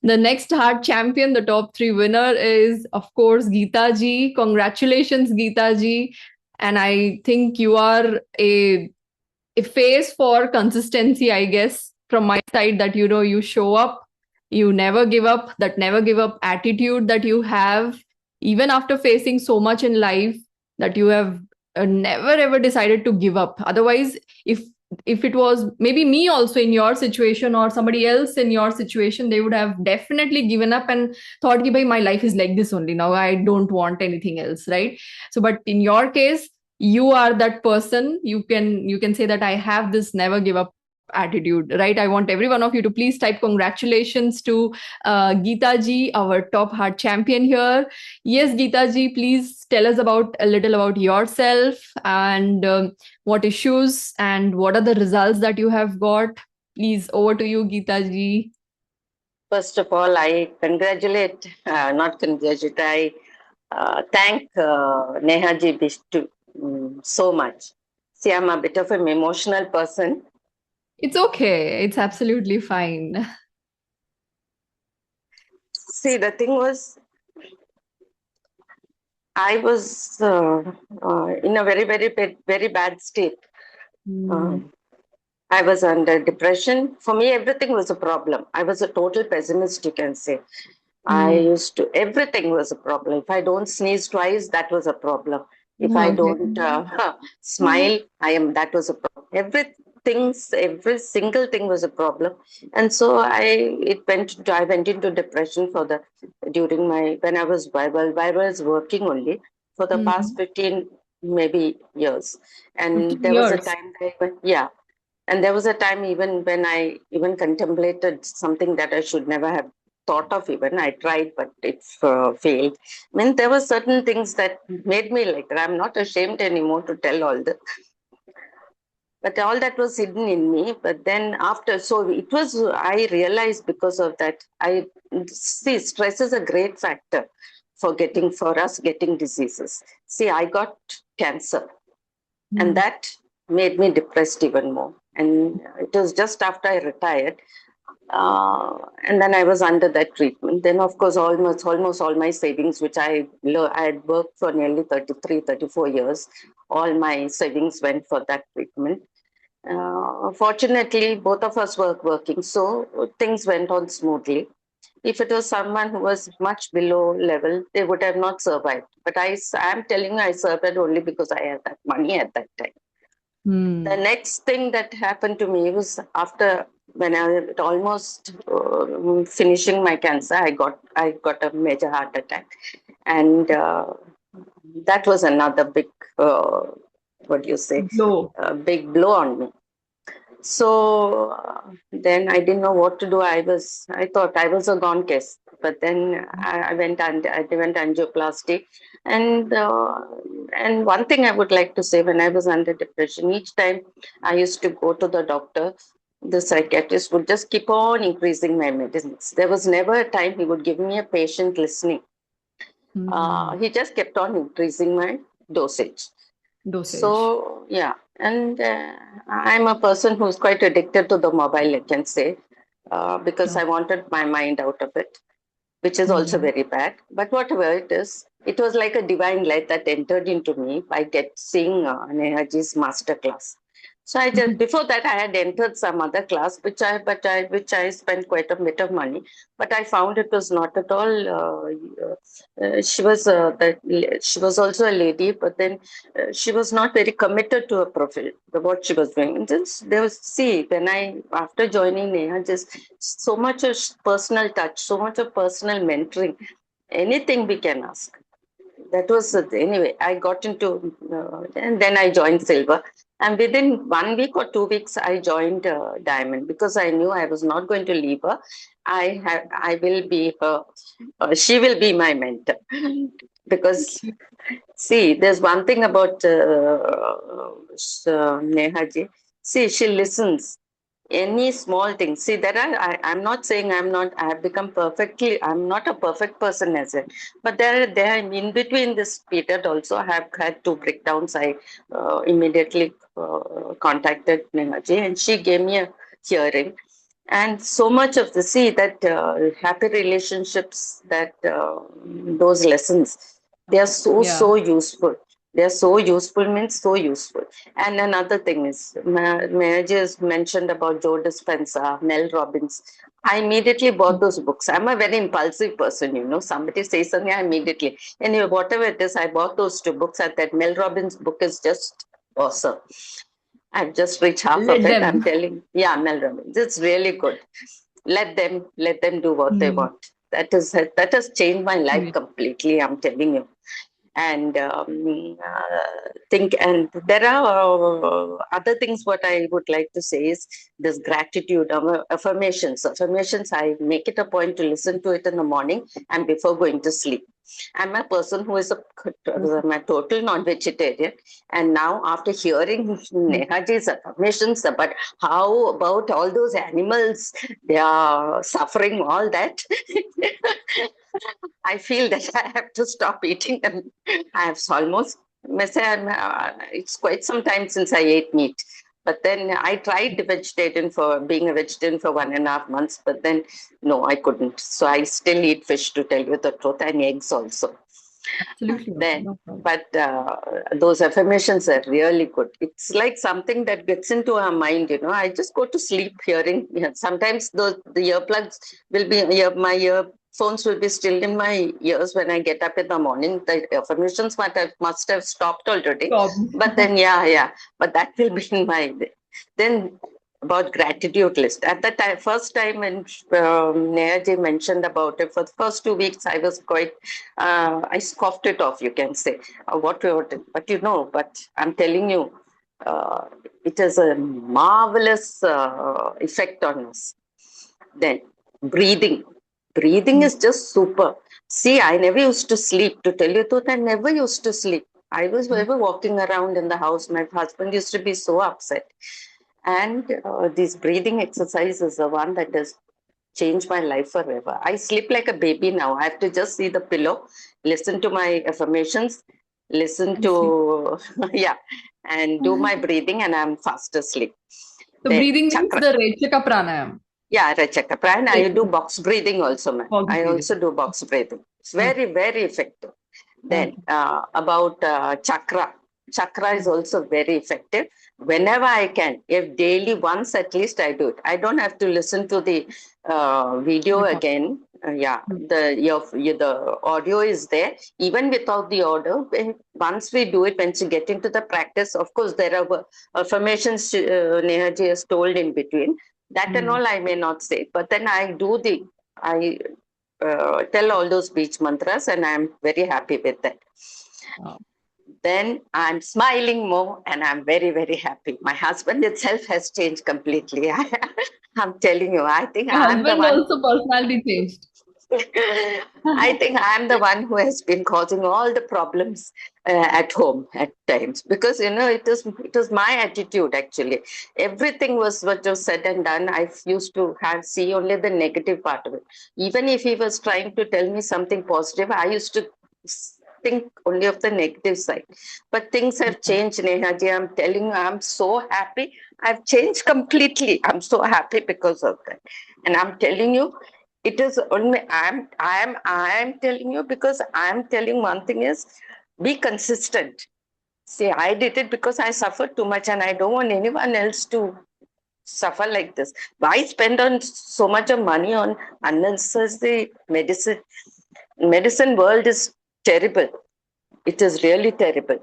The next heart champion, the top 3 winner is, of course, Geeta ji. Congratulations, Geeta ji. And I think you are a face for consistency, I guess, from my side, that you show up, you never give up, that never give up attitude that you have, even after facing so much in life, that you have never ever decided to give up. Otherwise, if if it was maybe me also in your situation or somebody else in your situation, they would have definitely given up and thought ki bhai, my life is like this only, now I don't want anything else, right? So but in your case, you are that person. You can say that I have this never give up attitude, right? I want every one of you to please type congratulations to Geeta ji, our top heart champion here. Yes, Geeta ji, please tell us about a little about yourself, and what issues and what are the results that you have got. Please, over to you, Geeta ji. First of all, I congratulate, not congratulate, I thank Nehha ji so much. See, I'm a bit of an emotional person. It's okay, it's absolutely fine. See, the thing was, I was in a very, very bad state. Hmm. Um, I was under depression. For me, everything was a problem. I was a total pessimist, you can say. I Hmm. used to, everything was a problem. If I don't sneeze twice, that was a problem. If I Okay. don't smile, that was a problem. Every single thing was a problem. And so I went into depression when I was working only for the past Hmm. 15, maybe years. And 15 there was a years. time yeah. And there was a time even when I even contemplated something that I should never have thought of even. I tried, but it failed. I mean, there were certain things that made me like that. I'm not ashamed anymore to tell all this. But all that was hidden in me. But then so I realized because of that, I see stress is a great factor for us getting diseases. See, I got cancer, and Hmm. that made me depressed even more. And it was just after I retired. And then I was under that treatment. Then, of course, almost all my savings, which I had worked for nearly 33, 34 years, all my savings went for that treatment. Fortunately, both of us were working, so things went on smoothly. If it was someone who was much below level, they would have not survived. But I'm telling you, I survived only because I had that money at that time. The Hmm. next thing that happened to me was after when I was almost finishing my cancer, I got a major heart attack, and that was another big what do you say, Blow. a big blow on me. So then I didn't know what to do. I thought I was a gone case. But then I went angioplasty, and one thing I would like to say, when I was under depression, each time I used to go to the doctor, the psychiatrist would just keep on increasing my medicines. There was never a time he would give me a patient listening. Hmm. He just kept on increasing my dosage. Dosage. So, yeah, and I'm a person who's quite addicted to the mobile, I can say, because No. I wanted my mind out of it, which is also Hmm. very bad. But whatever it is, it was like a divine light that entered into me by seeing Nehaji's master class. So I just before that I had entered some other class, which I spent quite a bit of money, but I found it was not at all. She was also a lady, but then she was not very committed to her profile, what she was doing. And just there was see when I after joining Neha, just so much of personal touch, so much of personal mentoring, anything we can ask. That was anyway. I got into and then I joined silver, and within 1 week or 2 weeks, I joined diamond because I knew I was not going to leave her. I will be her. She will be my mentor because see, there's one thing about Neha ji. See, she listens. Any small thing. See, I'm not saying I have become I'm not a perfect person as it. But there, in between this period also, I have had two breakdowns. I immediately contacted Neha ji, and she gave me a hearing. And so much of the, see that happy relationships, that those lessons, they are so useful. They are so useful, means so useful. And another thing is, Maya has mentioned about Joe Dispenza, Mel Robbins. I immediately bought those books. I'm a very impulsive person, you know. Somebody says something, I immediately. Anyway, whatever it is, I bought those two books. And that Mel Robbins book is just awesome. I've just reached half of Let it. them. I'm telling, yeah, Mel Robbins. It's really good. Let them do what they want. That has changed my life completely. I'm telling you. And think, and there are other things. What I would like to say is this gratitude, affirmations. I make it a point to listen to it in the morning and before going to sleep. I'm a person who is I'm a total non-vegetarian, and now after hearing Nehaji's affirmations about how about all those animals, they are suffering all that, I feel that I have to stop eating them. I have almost, it's quite some time since I ate meat. But then I tried being a vegetarian for 1.5 months, but then no, I couldn't. So I still eat fish, to tell you the truth, and eggs also. Absolutely. Then, No problem. but those affirmations are really good. It's like something that gets into our mind, you know. I just go to sleep hearing. Sometimes the earplugs will be, my earphones will be still in my ears when I get up in the morning. The affirmations must have stopped already. Problem. But then, yeah, but that will be in my. Then about gratitude list. At the time, first time when Neha mentioned about it, for the first 2 weeks, I was quite, I scoffed it off, you can say. But you know, but I'm telling you, uh, it has a marvelous effect on us. Then breathing. Breathing is just super. See, I never used to sleep. To tell you the truth, I never used to sleep. I was ever walking around in the house. My husband used to be so upset. And this breathing exercise is the one that has changed my life forever. I sleep like a baby now. I have to just see the pillow, listen to my affirmations, listen And sleep. to, yeah, and do my breathing, and I'm fast asleep. So Then, breathing means chakra. the Rechaka pranayam. Yeah, Rachaka. And I do box breathing also, man. Box I breathing. also do box breathing. It's Okay. very, very effective. Then Okay. about chakra. Chakra is also very effective. Whenever I can, if daily once at least I do it. I don't have to listen to the video Record. again. The audio is there. Even without the audio, once we do it, once you get into the practice, of course, there are affirmations Nehaji has told in between. That and all I may not say, but then I tell all those beach mantras, and I'm very happy with that. Wow. Then I'm smiling more, and I'm very, very happy. My husband itself has changed completely. I'm telling you, I think My I'm the husband one. also personality changed. I think I'm the one who has been causing all the problems at home at times, because you know it was my attitude actually. Everything was what was said and done. I used to see only the negative part of it. Even if he was trying to tell me something positive, I used to think only of the negative side. But things have changed, Nehaji. I'm telling you, I'm so happy. I've changed completely. I'm so happy because of that, and I'm telling you, it is only I am telling you, because I'm telling one thing is, be consistent. See, I did it because I suffered too much, and I don't want anyone else to suffer like this. Why spend on so much of money on unnecessary medicine? Medicine world is terrible. It is really terrible.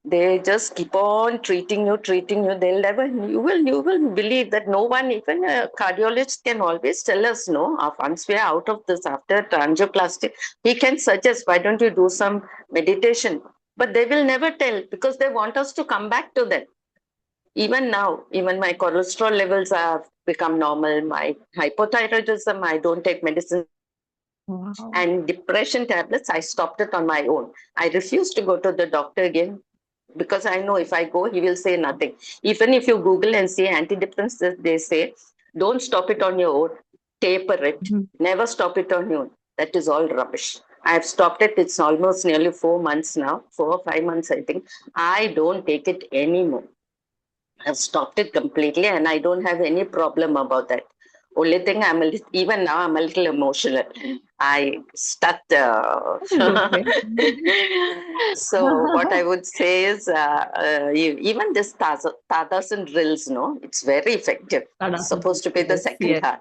They just keep on treating you. They'll never, you will believe that no one, even a cardiologist can always tell us, no, once we are out of this, after angioplasty, he can suggest, why don't you do some meditation? But they will never tell, because they want us to come back to them. Even now, even my cholesterol levels have become normal. My hypothyroidism, I don't take medicines anymore. Wow. And depression tablets, I stopped it on my own. I refuse to go to the doctor again, because I know if I go, he will say nothing. Even if you Google and see antidepressants, they say, don't stop it on your own, taper it, never stop it on your own. That is all rubbish. I have stopped it. It's almost nearly 4 months now, 4 or 5 months, I think. I don't take it anymore. I've stopped it completely, and I don't have any problem about that. Only thing even now I'm a little emotional. I start. Okay. So what I would say is, even this tadas and drills, no, it's very effective. It's supposed to be the Yes, second yes. heart.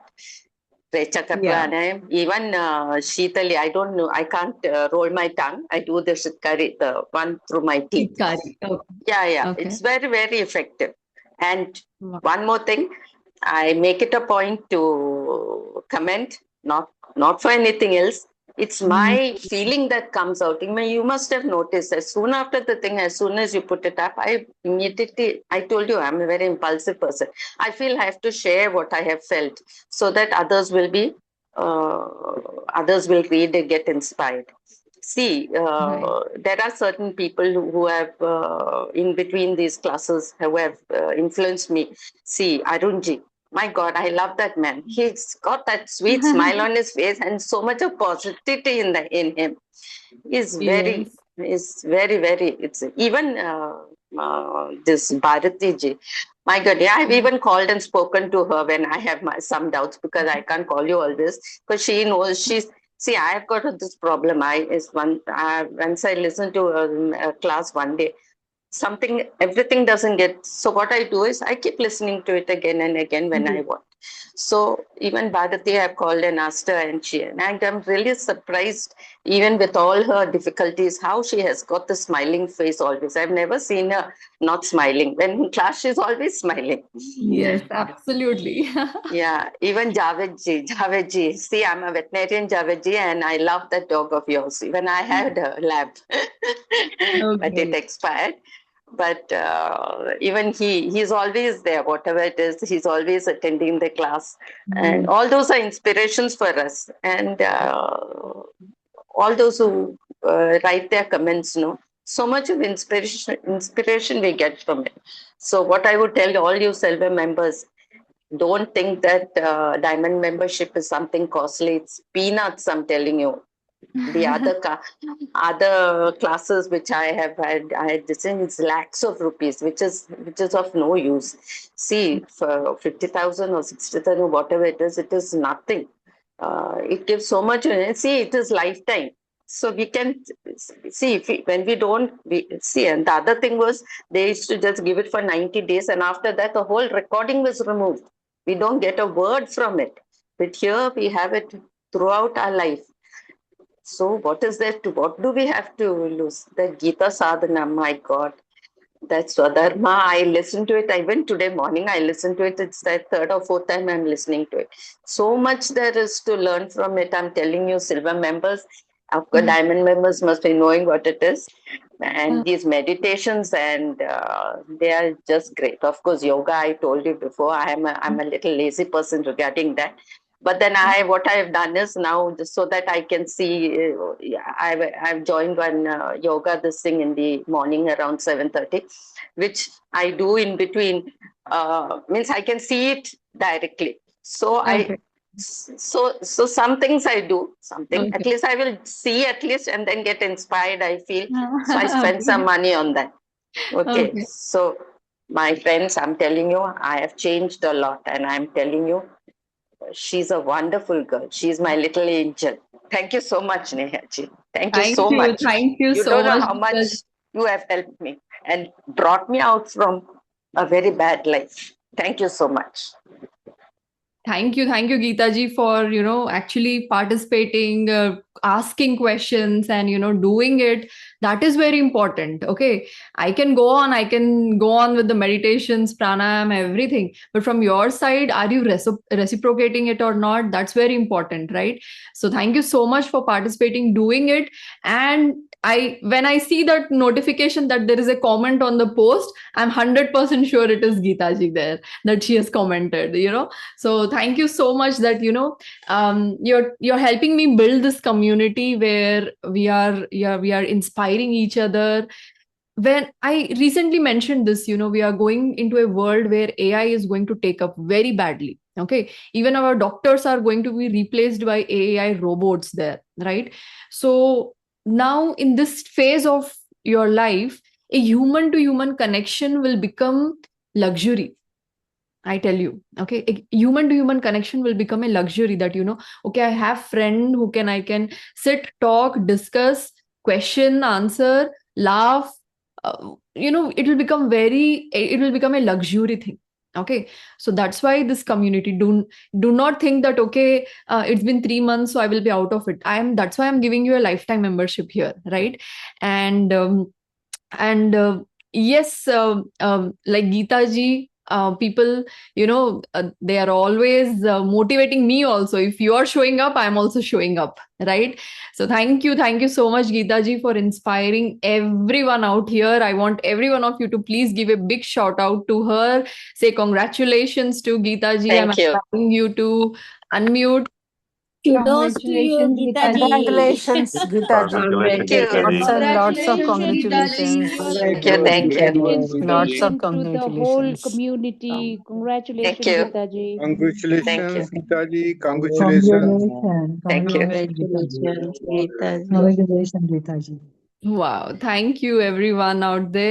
Yeah. Even Sheetali, I don't know, I can't roll my tongue. I do the shitkari, the one through my teeth. Hikari. Okay. Yeah, Okay. it's very, very effective. And Wow. one more thing, I make it a point to comment, not for anything else. It's my feeling that comes out. You must have noticed as soon after the thing, as soon as you put it up, I told you, I'm a very impulsive person. I feel I have to share what I have felt so that uh, others will read and get inspired. See, Right. there are certain people who have, in between these classes, who have influenced me. See, Arunji, my God, I love that man. He's got that sweet smile on his face and so much of positivity in him. Yes. Is very, very, it's even this Bharati ji. My God, yeah, I've even called and spoken to her when I have some doubts because I can't call you always because she knows see, I've got this problem. Once I listened to a class one day, everything doesn't get, so what I do is I keep listening to it again and again when I Yes. want. So even Bharati, I've called and asked her, and I'm really surprised, even with all her difficulties, how she has got the smiling face always. I've never seen her not smiling. When in class, she's always smiling. Yes, absolutely. Yeah, even Javed ji. See, I'm a veterinarian, Javed ji, and I love that dog of yours. Even I had a lab, but it Okay. expired. But even he's always there, whatever it is, he's always attending the class. And Mm. all those are inspirations for us. And all those who write their comments, so much of inspiration we get from it. So what I would tell all you Silver members, don't think that diamond membership is something costly. It's peanuts, I'm telling you. The other classes which I have had, I had this thing, it's lakhs of rupees, which is of no use. See, for 50,000 or 60,000 or whatever it is nothing. It gives so much. See, it is lifetime. So we can see when we don't see. And the other thing was they used to just give it for 90 days, and after that the whole recording was removed. We don't get a word from it. But here we have it throughout our life. So what do we have to lose? The Gita Sadhana, my God. That's Swadharma. I listened to it. Even today morning, I listened to it. It's the third or fourth time I'm listening to it. So much there is to learn from it. I'm telling you, silver members, of course, diamond members must be knowing what it is. And these meditations, and they are just great. Of course, yoga, I told you before, I'm a little lazy person regarding that. But then what I have done is now, just so that I can see, I've joined one yoga this thing in the morning around 7:30, which I do in between. Means I can see it directly. So Okay. so some things I do, something at Okay. least I will see at least and then get inspired. I feel so I spend some Okay. money on that. Okay, Okay. so my friends, I'm telling you, I have changed a lot, and I'm telling you, she's a wonderful girl. She's my little angel. Thank you so much, Neha ji. Thank you Thank so you. much. Thank you You so don't know much. how much you have helped me and brought me out from a very bad life. Thank you so much. Thank you, Geeta ji, for actually participating, asking questions, and doing it. That is very important. Okay, I can go on with the meditations, pranayam, everything. But from your side, are you reciprocating it or not? That's very important, right? So thank you so much for participating, doing it, and when I see that notification that there is a comment on the post, I'm 100% sure it is Geeta ji there that she has commented. So thank you so much that you're helping me build this community where we are inspiring each other. When I recently mentioned this, we are going into a world where AI is going to take up very badly. Okay, even our doctors are going to be replaced by AI robots there, right? So now in this phase of your life, a human to human connection will become luxury. I tell you, okay, human to human connection will become a luxury, that, okay, I have friend who I can sit, talk, discuss, question, answer, laugh. It will become a luxury thing. Okay, so that's why this community, do not think that, okay, it's been 3 months, so I will be out of it. That's why I'm giving you a lifetime membership here, right? And yes, like Geeta ji, people, they are always motivating me also. If you are showing up, I'm also showing up, right? So thank you so much, Geeta ji, for inspiring everyone out here. I want every one of you to please give a big shout out to her. Say congratulations to Geeta ji. I'm Thank you. allowing you to unmute. Kudos to you, Geeta ji. Congratulations, Geeta ji. Thank you. Lots and lots of Congratulations, Geeta ji. congratulations. You are Thank you. Thank you. Lots of inspiration to the whole congratulations. community. Thank Congratulations, you. Geeta ji. Thank you. Congratulations, Geeta ji. Congratulations. Thank you. Wow, thank you everyone out there.